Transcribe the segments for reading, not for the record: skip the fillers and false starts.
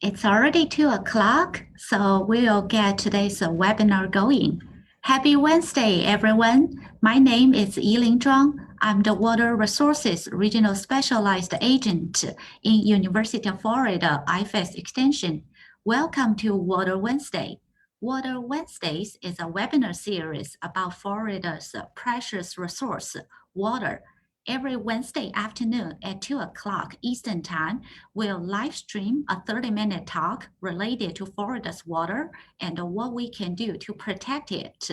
It's already 2 o'clock, so we'll get today's webinar going. Happy Wednesday, everyone. My name is Yiling Zhuang. I'm the Water Resources Regional Specialized Agent in University of Florida IFAS Extension. Welcome to Water Wednesday. Water Wednesdays is a webinar series about Florida's precious resource, water. Every Wednesday afternoon at 2 o'clock Eastern Time, we'll live stream a 30-minute talk related to Florida's water and what we can do to protect it.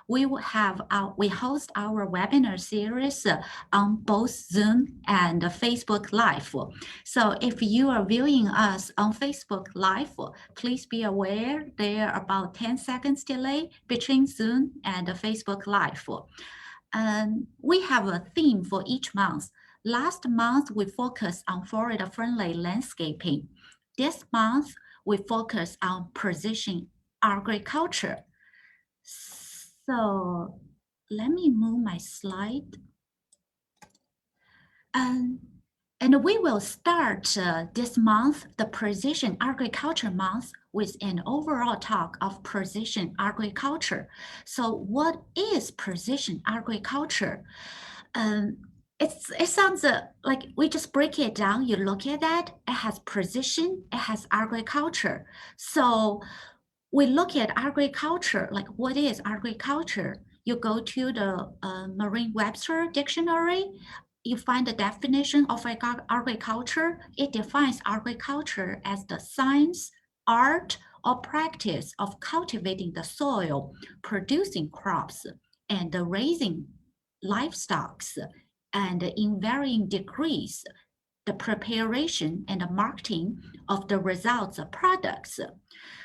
We host our webinar series on both Zoom and Facebook Live. So if you are viewing us on Facebook Live, please be aware there are about 10 seconds delay between Zoom and Facebook Live. We have a theme for each month. Last month, we focused on Florida-friendly landscaping. This month, we focus on precision agriculture. So let me move my slide. And we will start this month, the Precision Agriculture Month, with an overall talk of precision agriculture. So what is precision agriculture? It sounds like we just break it down. You look at that, it has precision, it has agriculture. So we look at agriculture, like what is agriculture? You go to the Merriam-Webster dictionary, you find the definition of agriculture. It defines agriculture as the science, art, or practice of cultivating the soil, producing crops, and raising livestock, and in varying degrees, the preparation and the marketing of the results of products.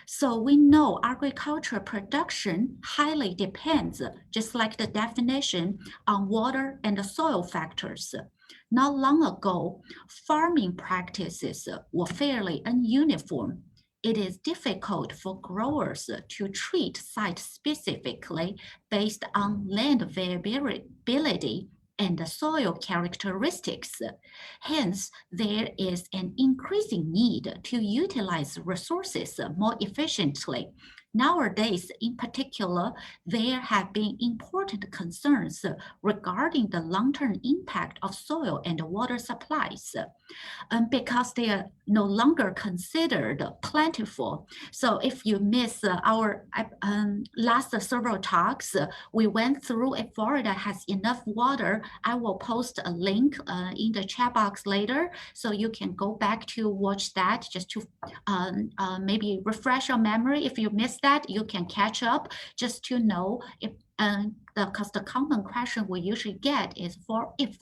So we know agricultural production highly depends, just like the definition, on water and the soil factors. Not long ago, farming practices were fairly ununiform. It is difficult for growers to treat sites specifically based on land variability and the soil characteristics. Hence, there is an increasing need to utilize resources more efficiently. Nowadays, in particular, there have been important concerns regarding the long-term impact of soil and water supplies, because they are no longer considered plentiful. So if you miss our last several talks, we went through if Florida has enough water. I will post a link in the chat box later, so you can go back to watch that just to maybe refresh your memory. If you missed that, you can catch up just to know if, because the common question we usually get is if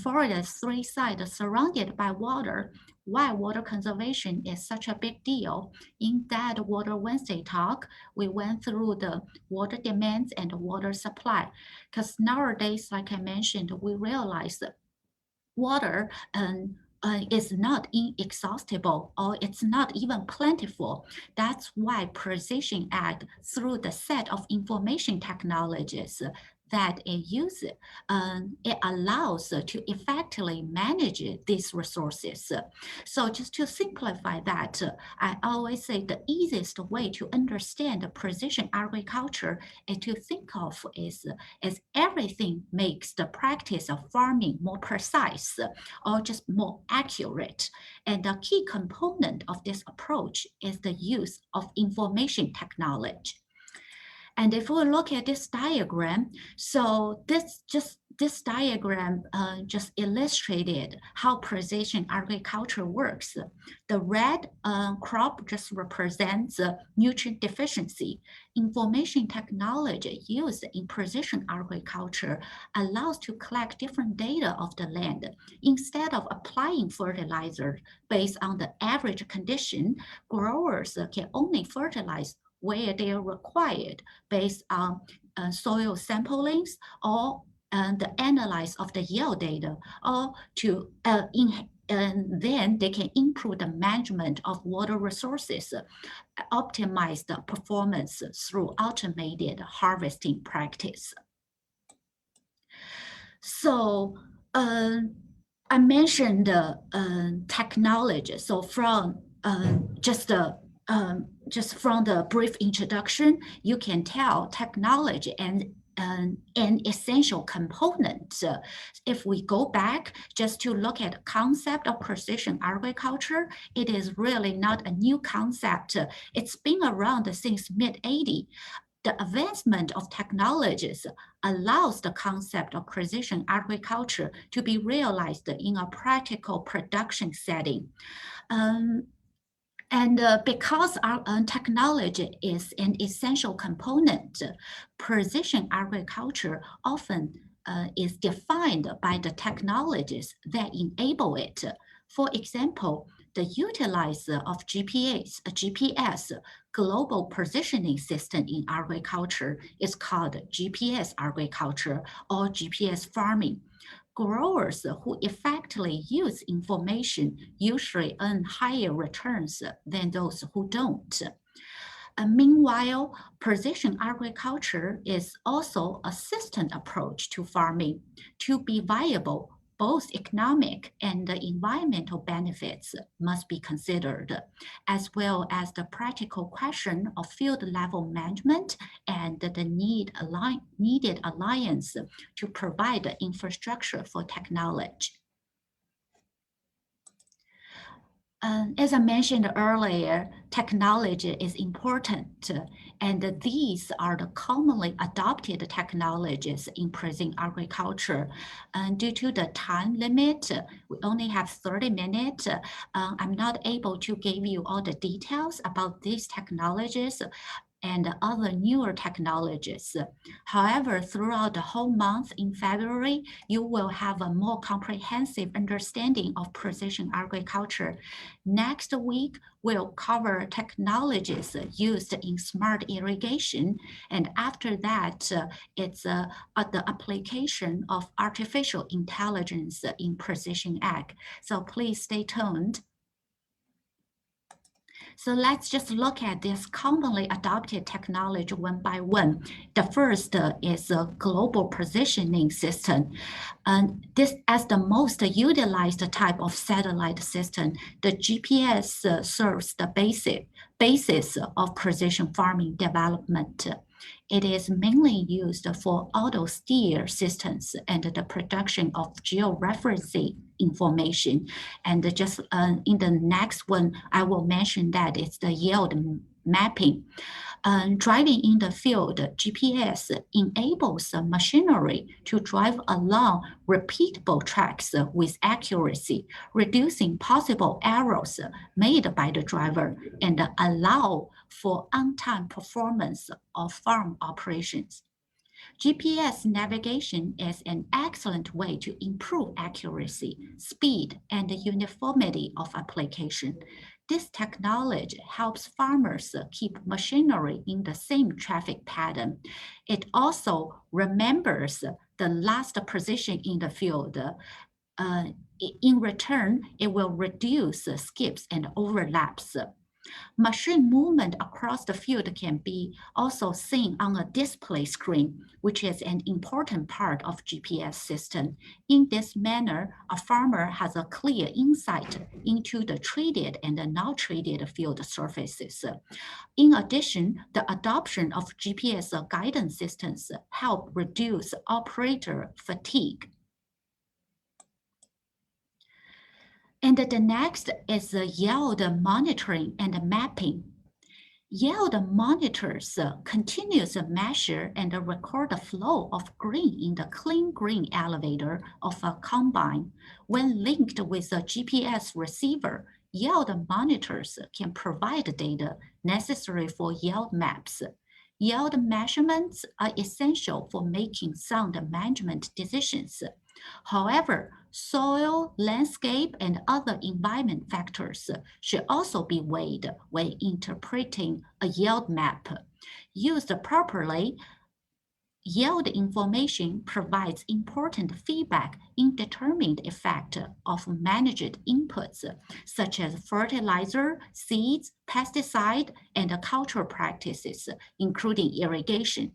Florida's three sides surrounded by water, why water conservation is such a big deal. In that Water Wednesday talk, we went through the water demands and water supply. Because nowadays, like I mentioned, we realize that water is not inexhaustible, or it's not even plentiful. That's why Precision Ag, through the set of information technologies that it uses, it allows to effectively manage these resources. So just to simplify that, I always say the easiest way to understand precision agriculture is to think of is as everything makes the practice of farming more precise or just more accurate. And the key component of this approach is the use of information technology. And if we look at this diagram, so this diagram just illustrated how precision agriculture works. The red crop just represents nutrient deficiency. Information technology used in precision agriculture allows to collect different data of the land. Instead of applying fertilizer based on the average condition, growers can only fertilize where they are required based on soil samplings or the analysis of the yield data, or to and then they can improve the management of water resources, optimize the performance through automated harvesting practice. So I mentioned technology. So from just from the brief introduction, you can tell technology and an essential component. If we go back just to look at the concept of precision agriculture, it is really not a new concept. It's been around since mid-80s. The advancement of technologies allows the concept of precision agriculture to be realized in a practical production setting. Because our technology is an essential component, precision agriculture often is defined by the technologies that enable it. For example, the utilizer of GPS, Global Positioning System in agriculture, is called GPS agriculture or GPS farming. Growers who effectively use information usually earn higher returns than those who don't. Meanwhile, precision agriculture is also a system approach to farming. To be viable, both economic and environmental benefits must be considered, as well as the practical question of field level management and the needed alliance to provide the infrastructure for technology. As I mentioned earlier, technology is important, and these are the commonly adopted technologies in precision agriculture. And due to the time limit, we only have 30 minutes. I'm not able to give you all the details about these technologies and other newer technologies. However, throughout the whole month in February, you will have a more comprehensive understanding of precision agriculture. Next week, we'll cover technologies used in smart irrigation. And after that, it's the application of artificial intelligence in precision ag. So please stay tuned. So let's just look at this commonly adopted technology one by one. The first is a global positioning system. And this, as the most utilized type of satellite system, the GPS serves the basis of precision farming development. It is mainly used for auto steer systems and the production of georeferencing information. And just in the next one, I will mention that it's the yield mapping. Driving in the field, GPS enables machinery to drive along repeatable tracks with accuracy, reducing possible errors made by the driver and allow for on-time performance of farm operations. GPS navigation is an excellent way to improve accuracy, speed, and uniformity of application. This technology helps farmers keep machinery in the same traffic pattern. It also remembers the last position in the field. In return, it will reduce skips and overlaps. Machine movement across the field can be also seen on a display screen, which is an important part of GPS system. In this manner, a farmer has a clear insight into the treated and the not treated field surfaces. In addition, the adoption of GPS guidance systems help reduce operator fatigue. And the next is the yield monitoring and mapping. Yield monitors continuous measure and record the flow of grain in the clean grain elevator of a combine. When linked with a GPS receiver, yield monitors can provide data necessary for yield maps. Yield measurements are essential for making sound management decisions. However, soil, landscape, and other environment factors should also be weighed when interpreting a yield map. Used properly, yield information provides important feedback in determining the effect of managed inputs, such as fertilizer, seeds, pesticide, and cultural practices, including irrigation.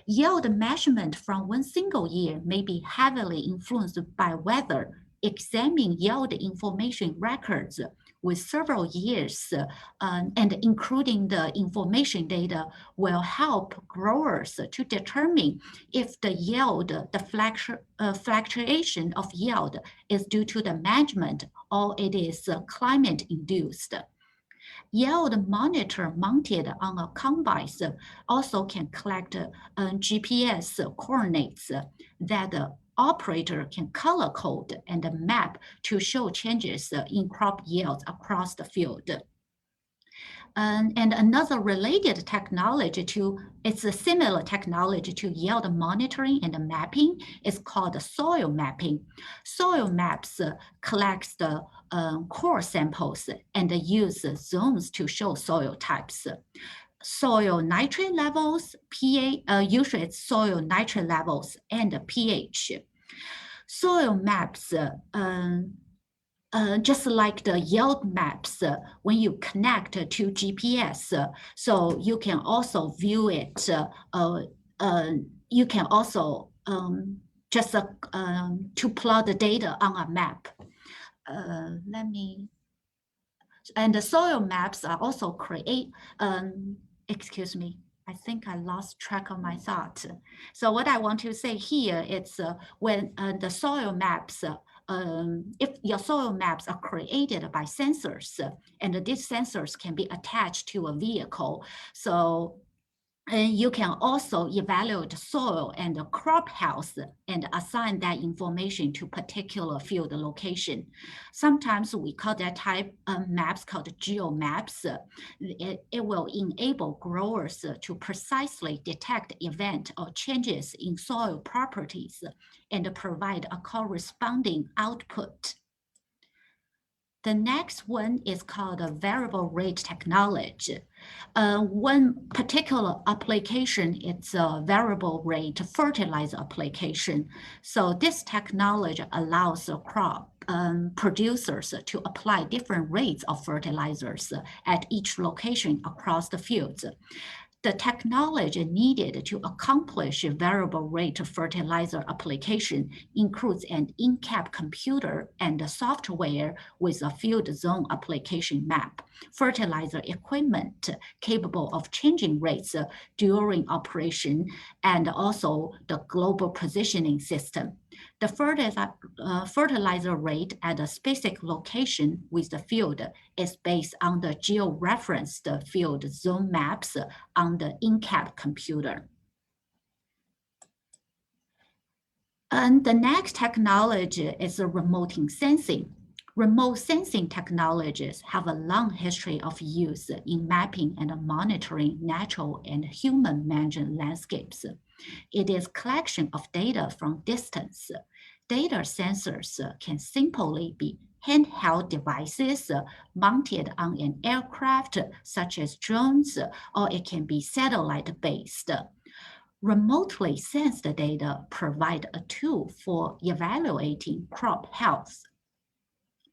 Yield measurement from one single year may be heavily influenced by weather. Examine yield information records with several years, and including the information data will help growers to determine if the yield, the fluctuation of yield is due to the management or it is climate induced. Yield monitor mounted on a combine also can collect GPS coordinates that the operator can color code and map to show changes in crop yields across the field. And another related technology it's a similar technology to yield monitoring and mapping is called soil mapping. Soil maps collects the core samples and use zones to show soil types. Soil nitrate levels, usually it's soil nitrate levels and pH. Soil maps just like the yield maps, when you connect to GPS, so you can also view it. You can also just to plot the data on a map. And the soil maps are also excuse me. I think I lost track of my thought. So what I want to say here is when the soil maps, if your soil maps are created by sensors, and these sensors can be attached to a vehicle, so you can also evaluate soil and the crop health and assign that information to particular field location. Sometimes we call that type of maps called geomaps. It will enable growers to precisely detect event or changes in soil properties and provide a corresponding output. The next one is called a variable rate technology. One particular application is a variable rate fertilizer application. So this technology allows crop producers to apply different rates of fertilizers at each location across the fields. The technology needed to accomplish variable rate fertilizer application includes an in-cab computer and software with a field zone application map, fertilizer equipment capable of changing rates during operation, and also the global positioning system. The fertilizer rate at a specific location with the field is based on the geo-referenced field zone maps on the in-cab computer. And the next technology is remote sensing. Remote sensing technologies have a long history of use in mapping and monitoring natural and human-managed landscapes. It is collection of data from distance. Data sensors can simply be handheld devices mounted on an aircraft, such as drones, or it can be satellite-based. Remotely sensed data provide a tool for evaluating crop health,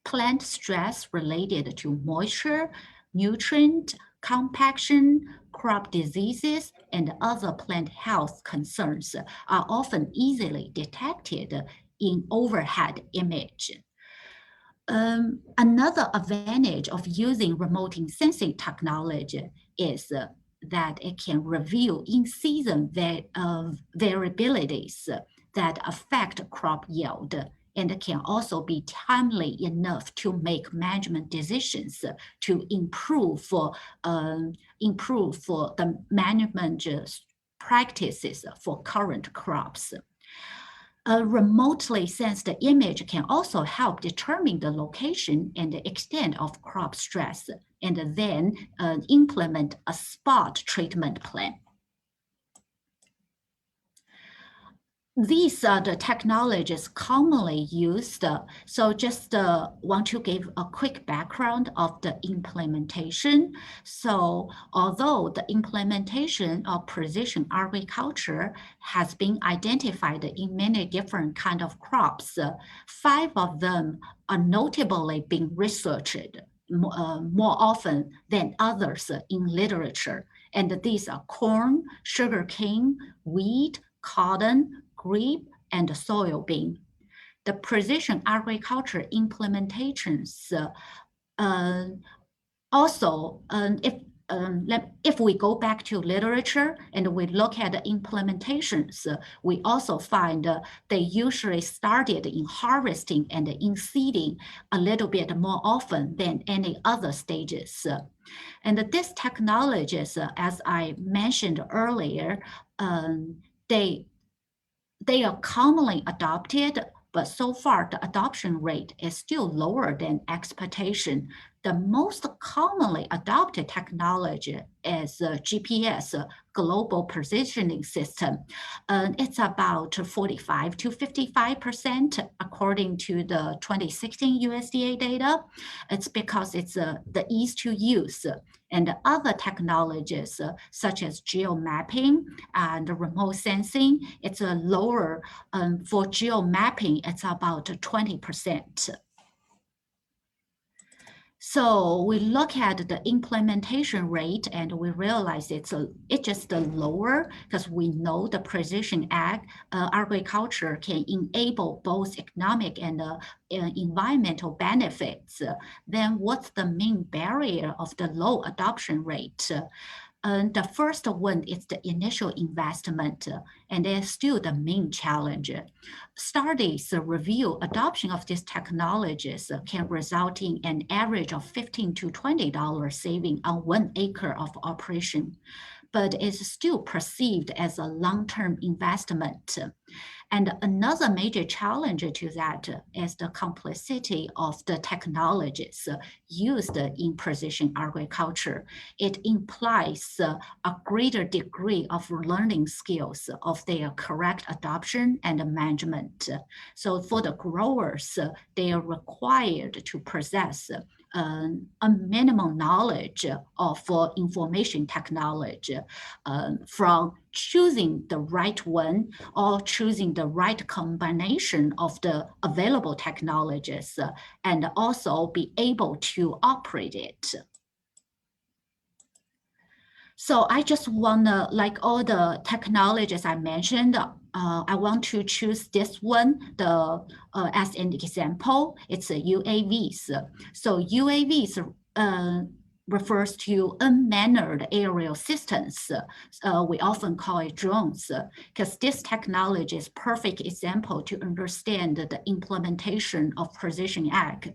plant stress related to moisture, nutrient compaction, crop diseases, and other plant health concerns are often easily detected in overhead image. Another advantage of using remote sensing technology is that it can reveal in-season variabilities that affect crop yield, and can also be timely enough to make management decisions to improve for the management practices for current crops. A remotely sensed image can also help determine the location and the extent of crop stress, and then implement a spot treatment plan. These are the technologies commonly used. So just want to give a quick background of the implementation. So although the implementation of precision agriculture has been identified in many different kinds of crops, 5 of them are notably being researched more often than others in literature. And these are corn, sugarcane, wheat, cotton, grape, and soybean. The precision agriculture implementations Also, if we go back to literature and we look at the implementations, we also find they usually started in harvesting and in seeding a little bit more often than any other stages. And these technologies, as I mentioned earlier, they are commonly adopted, but so far the adoption rate is still lower than expectation. The most commonly adopted technology is GPS, Global Positioning System. It's about 45 to 55% according to the 2016 USDA data. It's because it's the ease to use. And other technologies such as geomapping and remote sensing, it's a lower. For geomapping, it's about 20%. So we look at the implementation rate and we realize it's just lower because we know the precision agriculture can enable both economic and environmental benefits. Then what's the main barrier of the low adoption rate? The first one is the initial investment, and it's still the main challenge. Studies reveal adoption of these technologies can result in an average of $15 to $20 saving on 1 acre of operation, but it's still perceived as a long-term investment. And another major challenge to that is the complexity of the technologies used in precision agriculture. It implies a greater degree of learning skills of their correct adoption and management. So for the growers, they are required to possess a minimum knowledge of information technology, from choosing the right one or choosing the right combination of the available technologies, and also be able to operate it. So I just want to, like all the technologies I mentioned, I want to choose this one as an example. It's UAVs. So UAVs refers to unmanned aerial systems. We often call it drones, because this technology is a perfect example to understand the implementation of precision ag.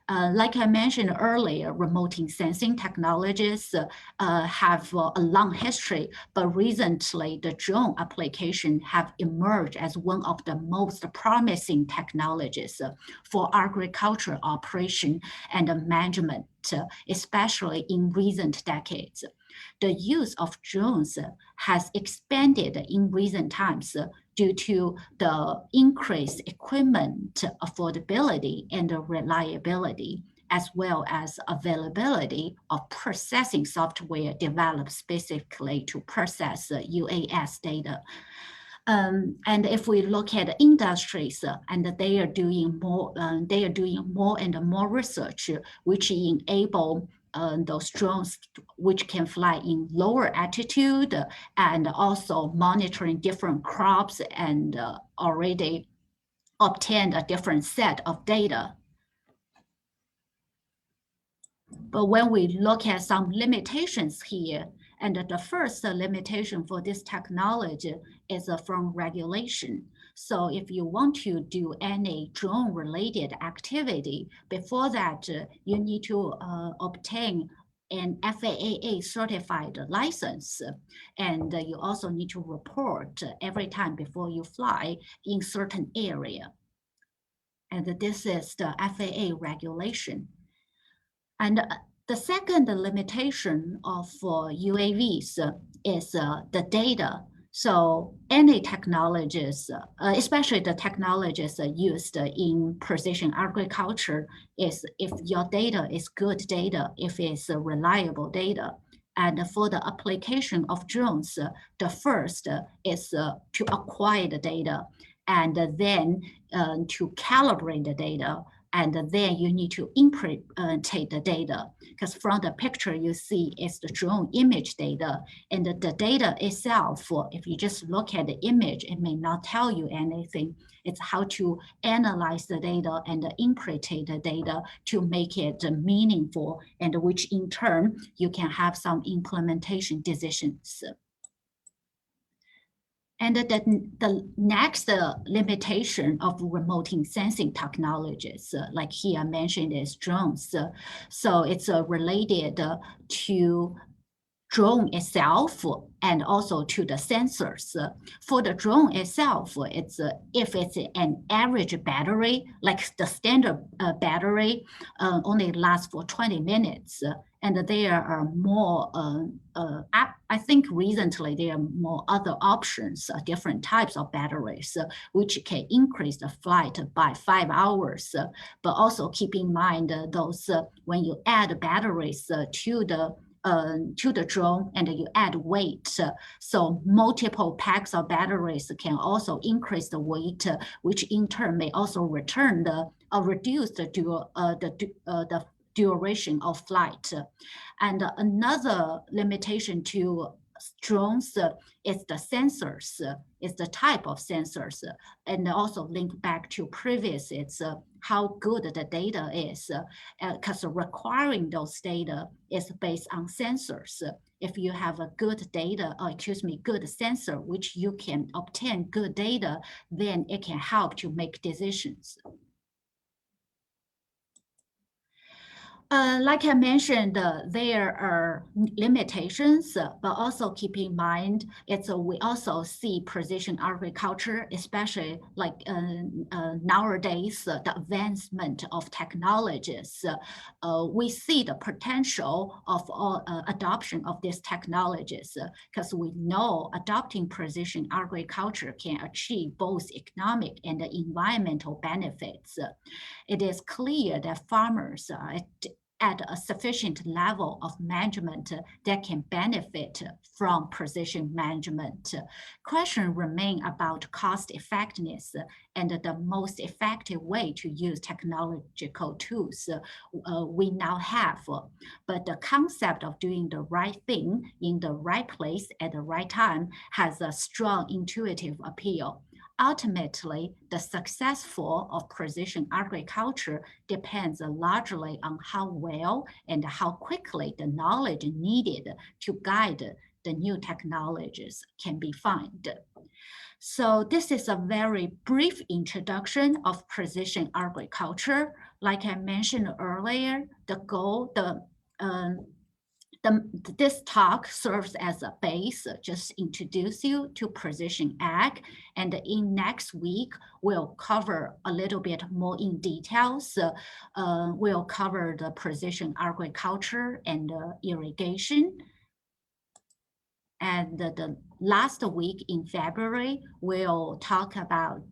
Like I mentioned earlier, remote sensing technologies have a long history, but recently the drone application have emerged as one of the most promising technologies for agriculture operation and management, especially in recent decades. The use of drones has expanded in recent times due to the increased equipment affordability and reliability, as well as availability of processing software developed specifically to process UAS data. And if we look at industries, and they are doing more and more research, which enable those drones which can fly in lower altitude, and also monitoring different crops and already obtained a different set of data. But when we look at some limitations here, and the first limitation for this technology is from regulation. So if you want to do any drone-related activity, before that, you need to obtain an FAA certified license. And you also need to report every time before you fly in certain area. And this is the FAA regulation. And the second limitation of UAVs is the data. So any technologies, especially the technologies used in precision agriculture, is if your data is good data, if it's reliable data. And for the application of drones, the first is to acquire the data, and then to calibrate the data, and then you need to import the data, because from the picture you see it's the drone image data, and the data itself, if you just look at the image, it may not tell you anything. It's how to analyze the data and interpret the data to make it meaningful, and which in turn you can have some implementation decisions. And the next limitation of remote sensing technologies, like here mentioned, is drones. So it's related to drone itself and also to the sensors. For the drone itself, it's if it's an average battery, like the standard battery only lasts for 20 minutes, and there are more, I think recently there are more other options, different types of batteries, which can increase the flight by 5 hours. But also keep in mind those, when you add batteries to the drone and you add weight, so multiple packs of batteries can also increase the weight, which in turn may also return reduce the duration of flight. And another limitation to drones is the sensors, is the type of sensors, and also link back to previous, it's how good the data is, because requiring those data is based on sensors. If you have a good data, good sensor, which you can obtain good data, then it can help to make decisions. Like I mentioned, there are limitations, but also keep in mind, we also see precision agriculture, especially like nowadays, the advancement of technologies. We see the potential of adoption of these technologies, because we know adopting precision agriculture can achieve both economic and environmental benefits. It is clear that farmers at a sufficient level of management that can benefit from precision management. Questions remain about cost effectiveness and the most effective way to use technological tools we now have. But the concept of doing the right thing in the right place at the right time has a strong intuitive appeal. Ultimately, the success of precision agriculture depends largely on how well and how quickly the knowledge needed to guide the new technologies can be found. So this is a very brief introduction of precision agriculture. Like I mentioned earlier, the goal, this talk serves as a base, just introduce you to precision ag, and in next week we'll cover a little bit more in details. We'll cover the precision agriculture and irrigation. And the last week in February, we'll talk about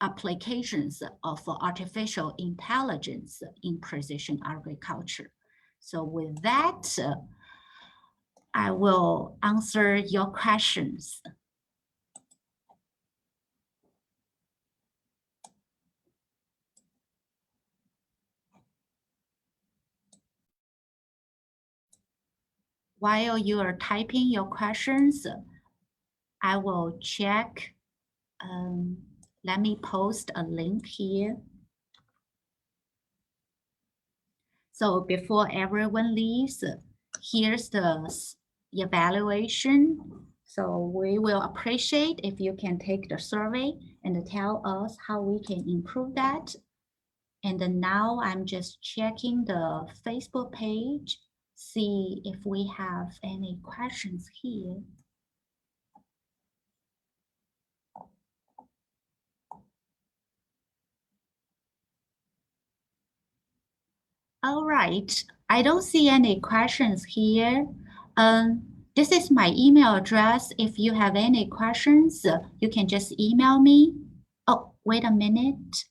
applications of artificial intelligence in precision agriculture. So with that, I will answer your questions. While you are typing your questions, I will check. Let me post a link here. So before everyone leaves, here's the evaluation. So we will appreciate if you can take the survey and tell us how we can improve that. And then now I'm just checking the Facebook page, see if we have any questions here. All right, I don't see any questions here. This is my email address. If you have any questions, you can just email me. Oh, wait a minute.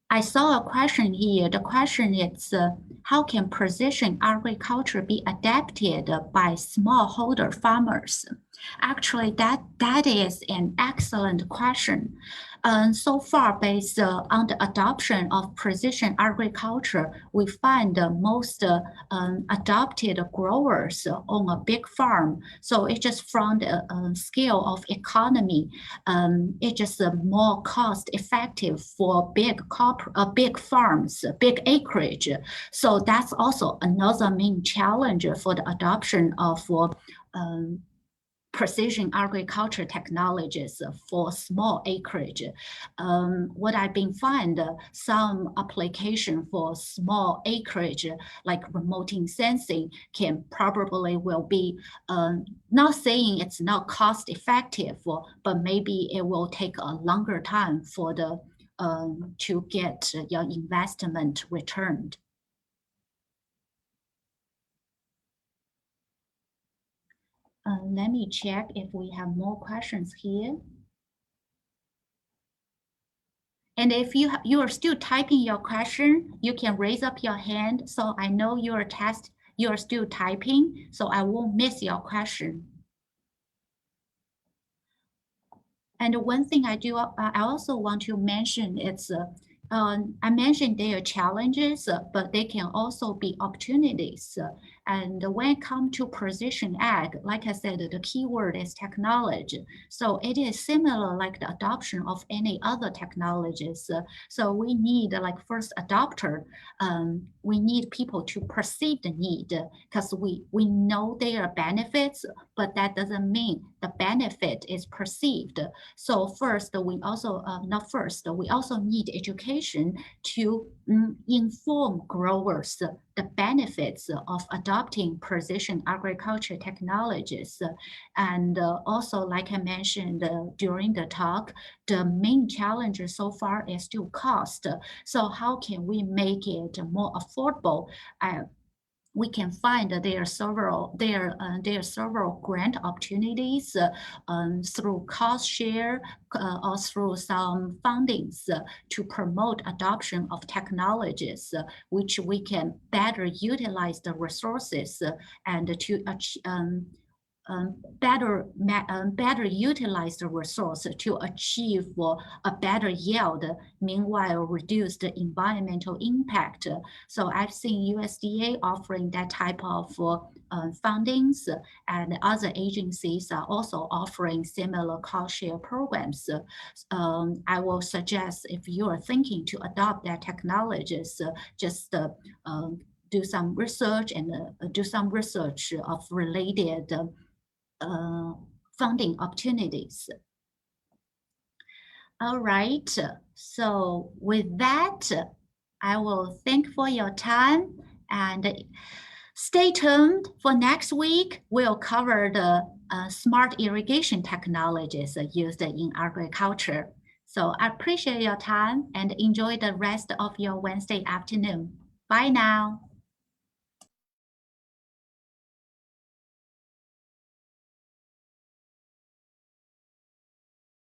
I saw a question here. The question is, how can precision agriculture be adapted by smallholder farmers? Actually, that is an excellent question. So far, based on the adoption of precision agriculture, we find the most adopted growers on a big farm. So it's just from the scale of economy, it's just more cost effective for big farms, big acreage. So that's also another main challenge for the adoption of precision agriculture technologies for small acreage. What I've been find some application for small acreage, like remote sensing, can probably will be not saying it's not cost effective, but maybe it will take a longer time for the to get your investment returned. Let me check if we have more questions here. And if you are still typing your question, you can raise up your hand so I know you are still typing, so I won't miss your question. And one thing I also want to mention is I mentioned there are challenges, but they can also be opportunities. And when it comes to precision ag, like I said, the key word is technology. So it is similar like the adoption of any other technologies. So we need like first adopter. We need people to perceive the need because we know there are benefits, but that doesn't mean the benefit is perceived. So first, we also we also need education to inform growers the benefits of adopting precision agriculture technologies. And also, like I mentioned during the talk, the main challenge so far is still cost. So how can we make it more affordable? We can find that there are several grant opportunities through cost share or through some fundings to promote adoption of technologies which we can better utilize the resources and to better utilize the resource to achieve a better yield, meanwhile reduce the environmental impact. So I've seen USDA offering that type of fundings, and other agencies are also offering similar cost share programs. I will suggest if you are thinking to adopt that technologies, just do some research and do some research of related funding opportunities. All right, so with that, I will thank for your time and stay tuned for next week. We'll cover the smart irrigation technologies used in agriculture. So I appreciate your time and enjoy the rest of your Wednesday afternoon. Bye now.